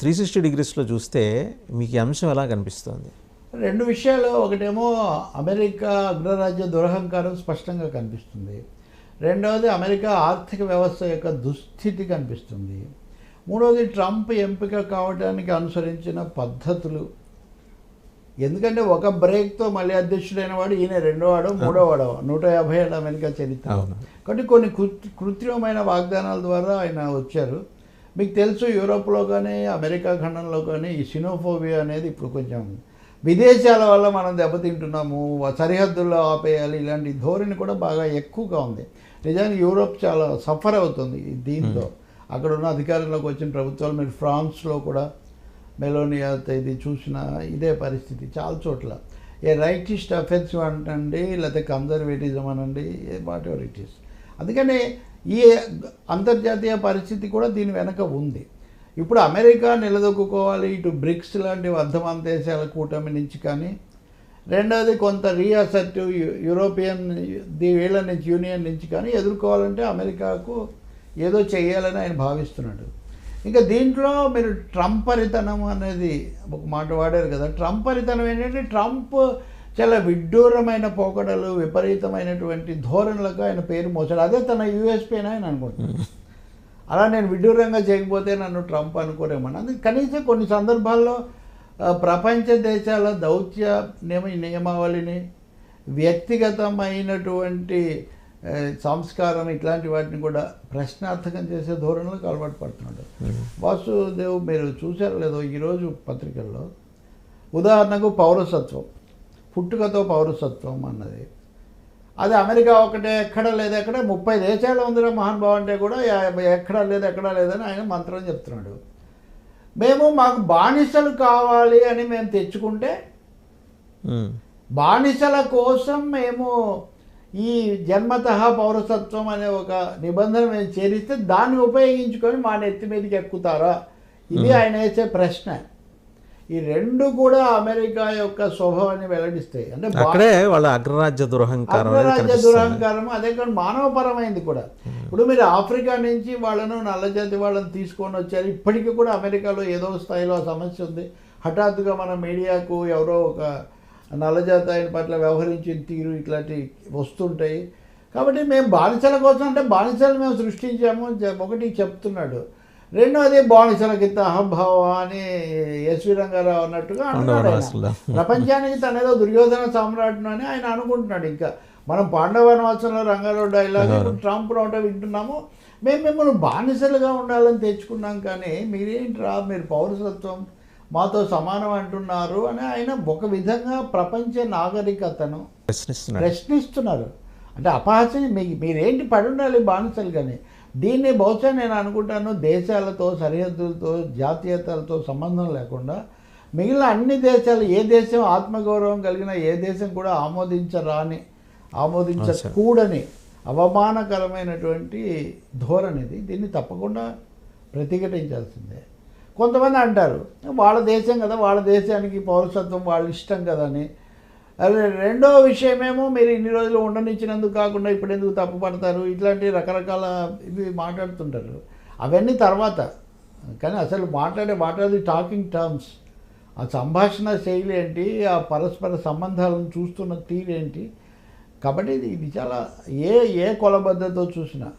360 డిగ్రీస్లో చూస్తే మీకు ఈ అంశం ఎలా కనిపిస్తుంది? రెండు విషయాలు. ఒకటేమో అమెరికా అగ్రరాజ్య దురహంకారం స్పష్టంగా కనిపిస్తుంది. రెండవది అమెరికా ఆర్థిక వ్యవస్థ యొక్క దుస్థితి కనిపిస్తుంది. మూడవది ట్రంప్ ఎంపిక కావడానికి అనుసరించిన పద్ధతులు. ఎందుకంటే ఒక బ్రేక్తో మళ్ళీ అధ్యక్షుడైన వాడు ఈయన రెండోవాడో మూడోవాడో 150 ఏళ్ళ అమెరికా చరిత్ర. కాబట్టి కొన్ని కృత్రిమమైన వాగ్దానాల ద్వారా ఆయన వచ్చారు. మీకు తెలుసు, యూరోప్లో కానీ అమెరికా ఖండంలో కానీ ఈ సినోఫోబియా అనేది ఇప్పుడు కొంచెం విదేశాల వల్ల మనం దెబ్బతింటున్నాము, సరిహద్దుల్లో ఆపేయాలి, ఇలాంటి ధోరణి కూడా బాగా ఎక్కువగా ఉంది. నిజానికి యూరోప్ చాలా సఫర్ అవుతుంది దీంతో. అక్కడ ఉన్న అధికారంలోకి వచ్చిన ప్రభుత్వాలు, మీరు ఫ్రాన్స్లో కూడా మెలోనియా ఇది చూసిన ఇదే పరిస్థితి చాలా చోట్ల. ఏ రైటిస్ట్ అఫెన్సివ్ అంటండి, లేకపోతే కన్జర్వేటిజం అనండి, వాట్ ఎవర్ ఇట్ ఈస్. అందుకని ఈ అంతర్జాతీయ పరిస్థితి కూడా దీని వెనక ఉంది. ఇప్పుడు అమెరికా నిలదొక్కుకోవాలి ఇటు బ్రిక్స్ లాంటి వర్ధమాన దేశాల కూటమి నుంచి, కానీ రెండవది కొంత రీఅసర్టివ్ యూరోపియన్ వీళ్ళ నుంచి, యూనియన్ నుంచి కానీ ఎదుర్కోవాలంటే అమెరికాకు ఏదో చేయాలని ఆయన భావిస్తున్నాడు. ఇంకా దీంట్లో మీరు ట్రంపరితనం అనేది ఒక మాట వాడారు కదా. ట్రంపరితనం ఏంటంటే ట్రంప్ చాలా విడ్డూరమైన పోకడలు, విపరీతమైనటువంటి ధోరణులకు ఆయన పేరు మోసాడు. అదే తన యూఎస్పీ అని ఆయన అనుకుంటున్నాడు. అలా నేను విడ్డూరంగా చేయకపోతే నన్ను ట్రంప్ అనుకోరేమని. అందుకే కనీసం కొన్ని సందర్భాల్లో ప్రపంచ దేశాల దౌత్య నియమావళిని, వ్యక్తిగతమైనటువంటి సంస్కారం, ఇట్లాంటి వాటిని కూడా ప్రశ్నార్థకం చేసే ధోరణులకు అలవాటు పడుతున్నాడు వాసుదేవ్. మీరు చూసారో లేదో ఈరోజు పత్రికల్లో ఉదాహరణకు పౌరసత్వం, పుట్టుకతో పౌరసత్వం అన్నది, అది అమెరికా ఒకటే, ఎక్కడ లేదు, ఎక్కడ 30 దేశాలు ఉందిరా మహానుభావ అంటే కూడా ఎక్కడా లేదని ఆయన మంత్రం చెప్తున్నాడు. మాకు బానిసలు కావాలి అని మేము తెచ్చుకుంటే, బానిసల కోసం మేము ఈ జన్మతః పౌరసత్వం అనే ఒక నిబంధన మేము చేరిస్తే దాన్ని ఉపయోగించుకొని మా నెత్తి మీదకి ఎక్కుతారా? ఇది ఆయన వేసే ప్రశ్న. ఈ రెండు కూడా అమెరికా యొక్క స్వభావాన్ని వెల్లడిస్తాయి. అంటే అక్కడే వాళ్ళ అగ్రరాజ్య దురహంకారం, అదే కానీ మానవపరమైంది కూడా. ఇప్పుడు మీరు ఆఫ్రికా నుంచి వాళ్ళను, నల్లజాతి వాళ్ళని తీసుకొని వచ్చారు. ఇప్పటికీ కూడా అమెరికాలో ఏదో స్థాయిలో ఆ సమస్య ఉంది. హఠాత్తుగా మన మీడియాకు ఎవరో ఒక నల్లజాతి ఆయన పట్ల వ్యవహరించిన తీరు ఇట్లాంటి వస్తుంటాయి. కాబట్టి మేము బానిసల కోసం, అంటే బానిసలు మేము సృష్టించాము ఒకటి చెప్తున్నాడు. రెండోది బానిసలకి అహంభావ అని ఎస్వి రంగారావు అన్నట్టుగా అంటున్నాడు. ప్రపంచానికి తనేదో దుర్యోధన సామ్రాజ్యం అని ఆయన అనుకుంటున్నాడు. ఇంకా మనం పాండవనవాసంలో రంగారావు డైలాగ్ ట్రంప్ నోట వింటున్నాము. మేము మిమ్మల్ని బానిసలుగా ఉండాలని తెచ్చుకున్నాం, కానీ మీరేంట్రా, మీరు పౌరసత్వం మాతో సమానం అంటున్నారు అని ఆయన ఒక విధంగా ప్రపంచ నాగరికతను ప్రశ్నిస్తున్నారు. అంటే అపహాస్యం. మీరేంటి పడి ఉండాలి బానిసలు. కానీ దీన్ని బహుశా నేను అనుకుంటాను దేశాలతో, సరిహద్దులతో, జాతీయతలతో సంబంధం లేకుండా మిగిలిన అన్ని దేశాలు, ఏ దేశం ఆత్మగౌరవం కలిగిన ఏ దేశం కూడా ఆమోదించకూడని అవమానకరమైనటువంటి ధోరణిది. దీన్ని తప్పకుండా ప్రతిఘటించాల్సిందే. కొంతమంది అంటారు వాళ్ళ దేశం కదా, వాళ్ళ దేశానికి పౌరసత్వం వాళ్ళ ఇష్టం కదా అని. అదే రెండో విషయమేమో మీరు ఇన్ని రోజులు ఉండనిచ్చినందుకు కాకుండా ఇప్పుడు ఎందుకు తప్పుపడతారు, ఇట్లాంటి రకరకాల ఇవి మాట్లాడుతుంటారు. అవన్నీ తర్వాత. కానీ అసలు మాట్లాడే టాకింగ్ టర్మ్స్, ఆ సంభాషణ శైలి ఏంటి, ఆ పరస్పర సంబంధాలను చూస్తున్న తీరేంటి. కాబట్టి ఇది చాలా ఏ కొలబద్దతో చూసినా